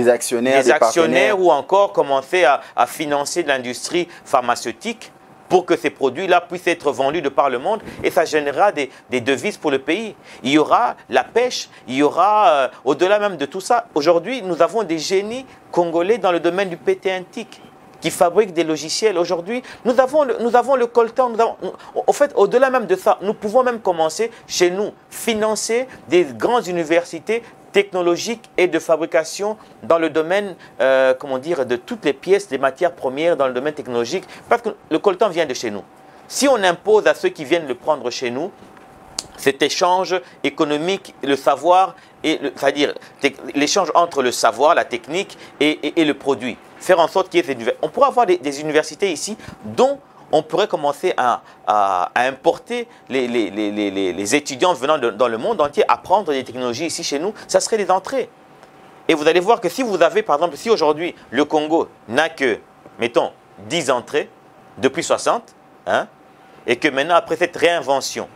actionnaires ou encore commencer à financer de l'industrie pharmaceutique pour que ces produits-là puissent être vendus de par le monde et ça générera des devises pour le pays. Il y aura la pêche, il y aura, au-delà même de tout ça, aujourd'hui, nous avons des génies congolais dans le domaine du PT antique qui fabriquent des logiciels. Aujourd'hui, nous avons le coltan. En fait, au-delà même de ça, nous pouvons même commencer chez nous, financer des grandes universités technologiques et de fabrication dans le domaine, comment dire, de toutes les pièces, des matières premières dans le domaine technologique, parce que le coltan vient de chez nous. Si on impose à ceux qui viennent le prendre chez nous, cet échange économique, le savoir, c'est-à-dire l'échange entre le savoir, la technique et le produit, faire en sorte qu'il y ait on pourrait avoir des universités ici dont on pourrait commencer à importer les étudiants venant dans le monde entier, apprendre des technologies ici chez nous, ça serait des entrées. Et vous allez voir que si vous avez, par exemple, si aujourd'hui le Congo n'a que, mettons, 10 entrées depuis 60, hein, et que maintenant, après cette réinvention,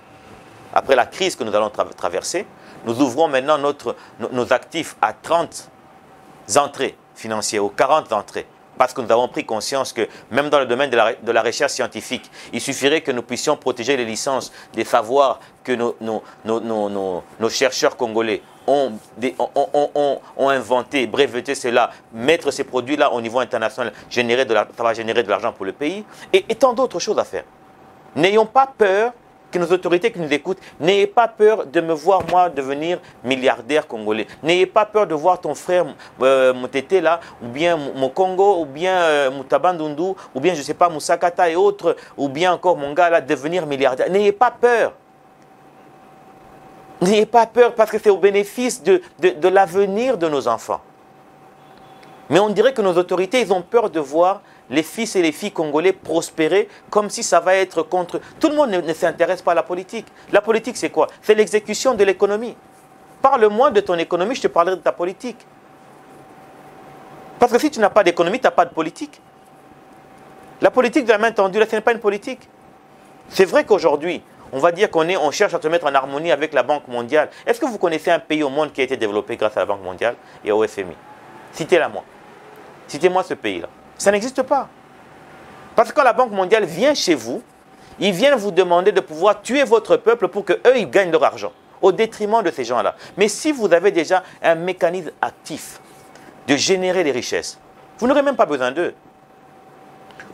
après la crise que nous allons traverser, nous ouvrons maintenant nos actifs à 30 entrées financières ou 40 entrées. Parce que nous avons pris conscience que même dans le domaine de la recherche scientifique, il suffirait que nous puissions protéger les licences des savoirs que nos chercheurs congolais ont inventé, breveté cela, mettre ces produits-là au niveau international, ça va générer de l'argent pour le pays et tant d'autres choses à faire. N'ayons pas peur que nos autorités qui nous écoutent, n'ayez pas peur de me voir, moi, devenir milliardaire congolais. N'ayez pas peur de voir ton frère Moutété, là, ou bien Mokongo, ou bien Moutabandundu, ou bien, je ne sais pas, Moussakata et autres, ou bien encore mon gars, là, devenir milliardaire. N'ayez pas peur. N'ayez pas peur parce que c'est au bénéfice de l'avenir de nos enfants. Mais on dirait que nos autorités, ils ont peur de voir les fils et les filles congolais prospérer comme si ça va être contre... Tout le monde ne s'intéresse pas à la politique. La politique, c'est quoi? C'est l'exécution de l'économie. Parle-moi de ton économie, je te parlerai de ta politique. Parce que si tu n'as pas d'économie, tu n'as pas de politique. La politique de la main tendue, là, ce n'est pas une politique. C'est vrai qu'aujourd'hui, on va dire on cherche à se mettre en harmonie avec la Banque mondiale. Est-ce que vous connaissez un pays au monde qui a été développé grâce à la Banque mondiale et au FMI? Citez-la moi. Citez-moi ce pays-là. Ça n'existe pas. Parce que quand la Banque mondiale vient chez vous, ils viennent vous demander de pouvoir tuer votre peuple pour qu'eux, ils gagnent leur argent, au détriment de ces gens-là. Mais si vous avez déjà un mécanisme actif de générer des richesses, vous n'aurez même pas besoin d'eux.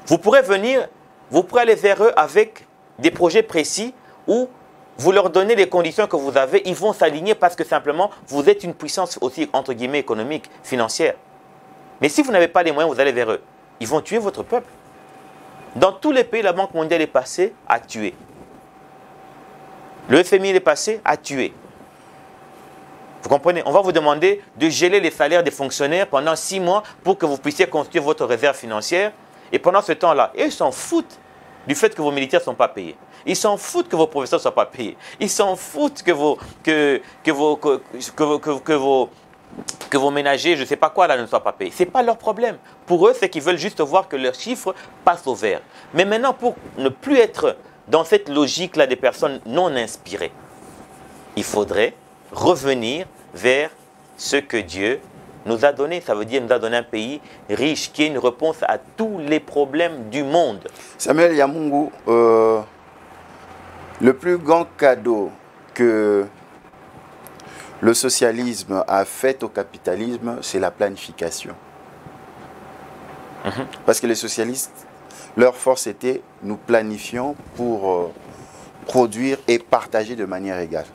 Vous pourrez aller vers eux avec des projets précis où vous leur donnez les conditions que vous avez, ils vont s'aligner parce que simplement, vous êtes une puissance aussi, entre guillemets, économique, financière. Mais si vous n'avez pas les moyens, vous allez vers eux. Ils vont tuer votre peuple. Dans tous les pays, la Banque mondiale est passée à tuer. Le FMI est passé à tuer. Vous comprenez? On va vous demander de geler les salaires des fonctionnaires pendant 6 mois pour que vous puissiez construire votre réserve financière. Et pendant ce temps-là, ils s'en foutent du fait que vos militaires ne sont pas payés. Ils s'en foutent que vos professeurs ne soient pas payés. Ils s'en foutent que vos ménagers, je ne sais pas quoi, là, ne soient pas payés. Ce n'est pas leur problème. Pour eux, c'est qu'ils veulent juste voir que leurs chiffres passent au vert. Mais maintenant, pour ne plus être dans cette logique-là des personnes non inspirées, il faudrait revenir vers ce que Dieu nous a donné. Ça veut dire qu'il nous a donné un pays riche qui est une réponse à tous les problèmes du monde. Samuel Yamungu, le plus grand cadeau que le socialisme a fait au capitalisme, c'est la planification. Parce que les socialistes, leur force était, nous planifions pour produire et partager de manière égale.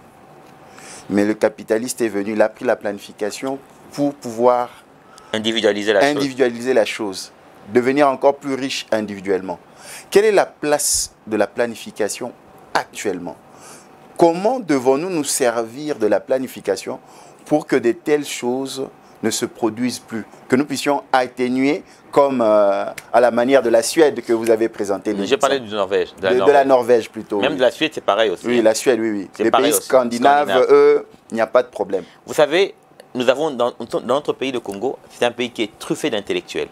Mais le capitaliste est venu, il a pris la planification pour pouvoir individualiser la chose, devenir encore plus riche individuellement. Quelle est la place de la planification actuellement? Comment devons-nous nous servir de la planification pour que de telles choses ne se produisent plus? Que nous puissions atténuer comme à la manière de la Suède que vous avez présenté. J'ai parlé de Norvège. De la Norvège plutôt. Même de la Suède, c'est pareil aussi. Oui, la Suède, oui. Les pays scandinaves, eux, il n'y a pas de problème. Vous savez, nous avons dans notre pays, le Congo, c'est un pays qui est truffé d'intellectuels.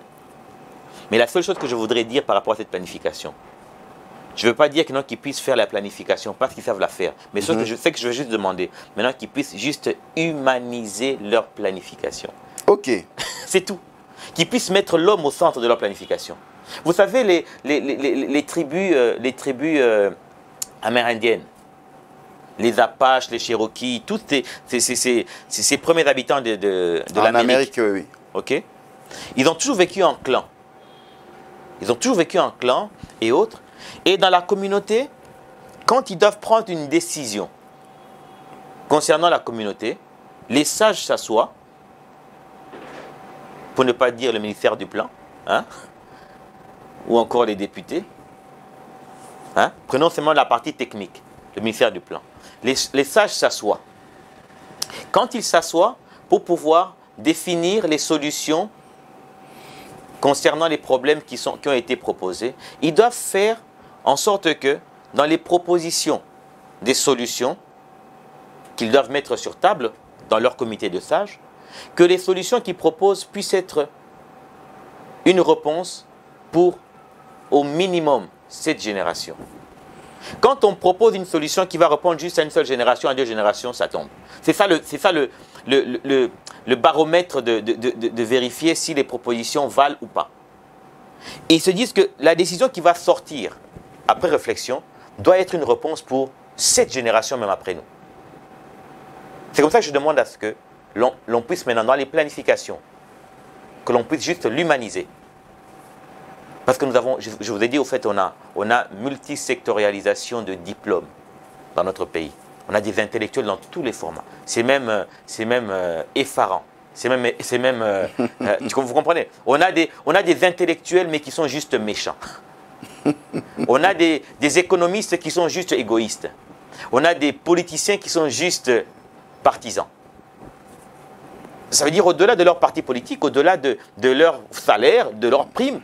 Mais la seule chose que je voudrais dire par rapport à cette planification, Je ne veux pas dire qu'ils puissent faire la planification parce qu'ils savent la faire. Mais ce que je sais que je veux juste demander, maintenant qu'ils puissent juste humaniser leur planification. Ok. C'est tout. Qu'ils puissent mettre l'homme au centre de leur planification. Vous savez, les tribus amérindiennes, les Apaches, les Cherokees, tous ces premiers habitants de l'Amérique. Oui. Ok. Ils ont toujours vécu en clan. Ils ont toujours vécu en clan et autres. Et dans la communauté, quand ils doivent prendre une décision concernant la communauté, les sages s'assoient, pour ne pas dire le ministère du Plan, hein, ou encore les députés. Hein, prenons seulement la partie technique, le ministère du Plan. Les sages s'assoient. Quand ils s'assoient pour pouvoir définir les solutions concernant les problèmes qui ont été proposés, ils doivent faire en sorte que dans les propositions des solutions qu'ils doivent mettre sur table dans leur comité de sages, que les solutions qu'ils proposent puissent être une réponse pour au minimum cette génération. Quand on propose une solution qui va répondre juste à une seule génération, à 2 générations, ça tombe. C'est ça le baromètre de vérifier si les propositions valent ou pas. Et ils se disent que la décision qui va sortir après réflexion doit être une réponse pour 7 générations même après nous. C'est comme ça que je demande à ce que l'on puisse maintenant, dans les planifications, que l'on puisse juste l'humaniser. Parce que nous avons, je vous ai dit, au fait, on a multisectorialisation de diplômes dans notre pays. On a des intellectuels dans tous les formats. C'est même effarant. Vous comprenez? On a des intellectuels, mais qui sont juste méchants. On a des économistes qui sont juste égoïstes. On a des politiciens qui sont juste partisans. Ça veut dire au-delà de leur parti politique, au-delà de leur salaire, de leur prime,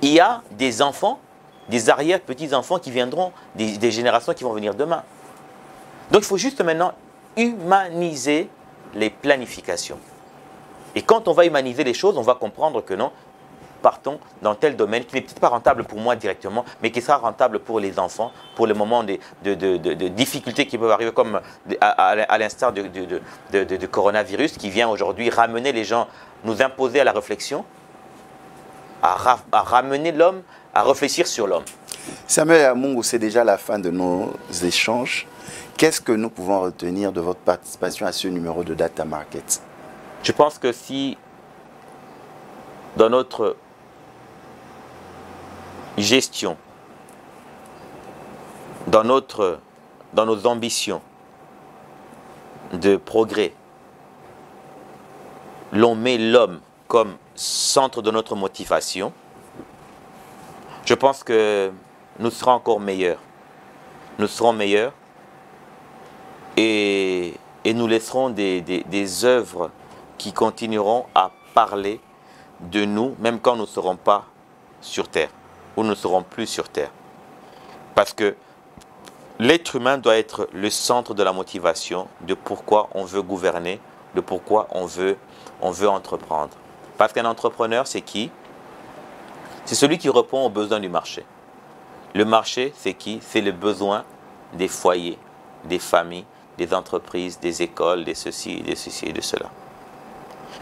il y a des enfants, des arrière-petits-enfants qui viendront, des générations qui vont venir demain. Donc il faut juste maintenant humaniser les planifications. Et quand on va humaniser les choses, on va comprendre que non, partons dans tel domaine qui n'est peut-être pas rentable pour moi directement, mais qui sera rentable pour les enfants, pour les moments de difficultés qui peuvent arriver, comme à l'instar de coronavirus qui vient aujourd'hui ramener les gens, nous imposer à la réflexion, à ramener l'homme, à réfléchir sur l'homme. Samuel Amungu, c'est déjà la fin de nos échanges. Qu'est-ce que nous pouvons retenir de votre participation à ce numéro de Data Market? Je pense que si, dans notre gestion, dans nos ambitions de progrès, l'on met l'homme comme centre de notre motivation, je pense que nous serons encore meilleurs. Nous serons meilleurs et nous laisserons des œuvres qui continueront à parler de nous, même quand nous ne serons pas sur Terre, ou nous ne serons plus sur Terre. Parce que l'être humain doit être le centre de la motivation, de pourquoi on veut gouverner, de pourquoi on veut entreprendre. Parce qu'un entrepreneur, c'est qui? C'est celui qui répond aux besoins du marché. Le marché, c'est qui? C'est le besoin des foyers, des familles, des entreprises, des écoles, des ceci et de cela.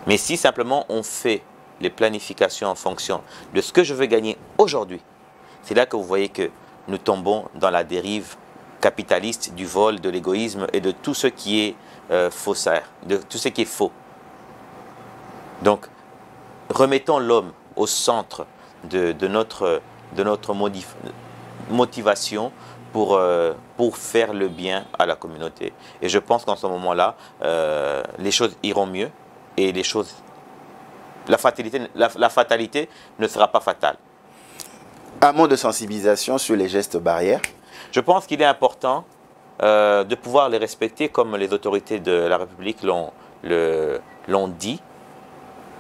Mais si simplement on fait les planifications en fonction de ce que je veux gagner aujourd'hui, c'est là que vous voyez que nous tombons dans la dérive capitaliste du vol, de l'égoïsme et de tout ce qui est faussaire, de tout ce qui est faux. Donc, remettons l'homme au centre de notre motivation pour faire le bien à la communauté. Et je pense qu'en ce moment-là, les choses iront mieux et la fatalité ne sera pas fatale. Un mot de sensibilisation sur les gestes barrières. Je pense qu'il est important de pouvoir les respecter comme les autorités de la République l'ont dit.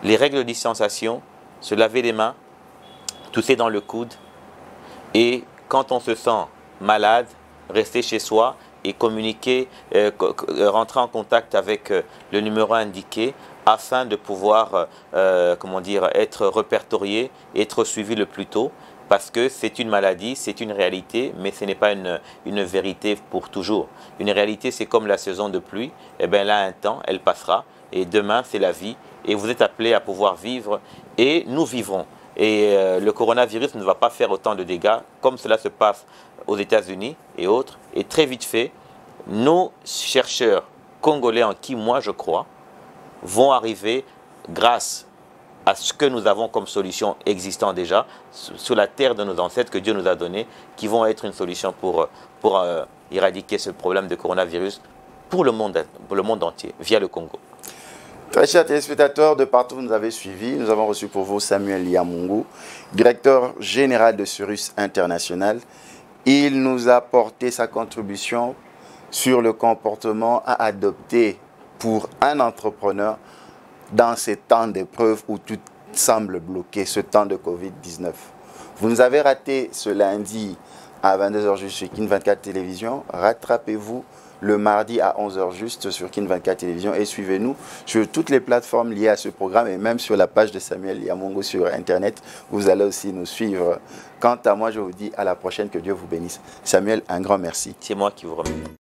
Les règles de distanciation, se laver les mains, tousser dans le coude et quand on se sent malade, rester chez soi et communiquer, rentrer en contact avec le numéro indiqué afin de pouvoir être répertorié, être suivi le plus tôt Parce que c'est une maladie, c'est une réalité, mais ce n'est pas une vérité pour toujours. Une réalité, c'est comme la saison de pluie. Eh bien, là, un temps, elle passera. Et demain, c'est la vie. Et vous êtes appelés à pouvoir vivre. Et nous vivrons. Et le coronavirus ne va pas faire autant de dégâts comme cela se passe aux États-Unis et autres. Et très vite fait, nos chercheurs congolais, en qui moi je crois, vont arriver grâce à ce que nous avons comme solution existant déjà sur la terre de nos ancêtres que Dieu nous a donné, qui vont être une solution pour éradiquer ce problème de coronavirus pour le monde entier, via le Congo. Très chers téléspectateurs, de partout vous nous avez suivis, nous avons reçu pour vous Samuel Yamungu, directeur général de Cyrus International. Il nous a apporté sa contribution sur le comportement à adopter pour un entrepreneur dans ces temps d'épreuve où tout semble bloqué, ce temps de Covid-19. Vous nous avez raté ce lundi à 22h juste sur Kin 24 Télévision. Rattrapez-vous le mardi à 11h juste sur Kin 24 Télévision et suivez-nous sur toutes les plateformes liées à ce programme et même sur la page de Samuel Yamungu sur Internet. Vous allez aussi nous suivre. Quant à moi, je vous dis à la prochaine, que Dieu vous bénisse. Samuel, un grand merci. C'est moi qui vous remercie.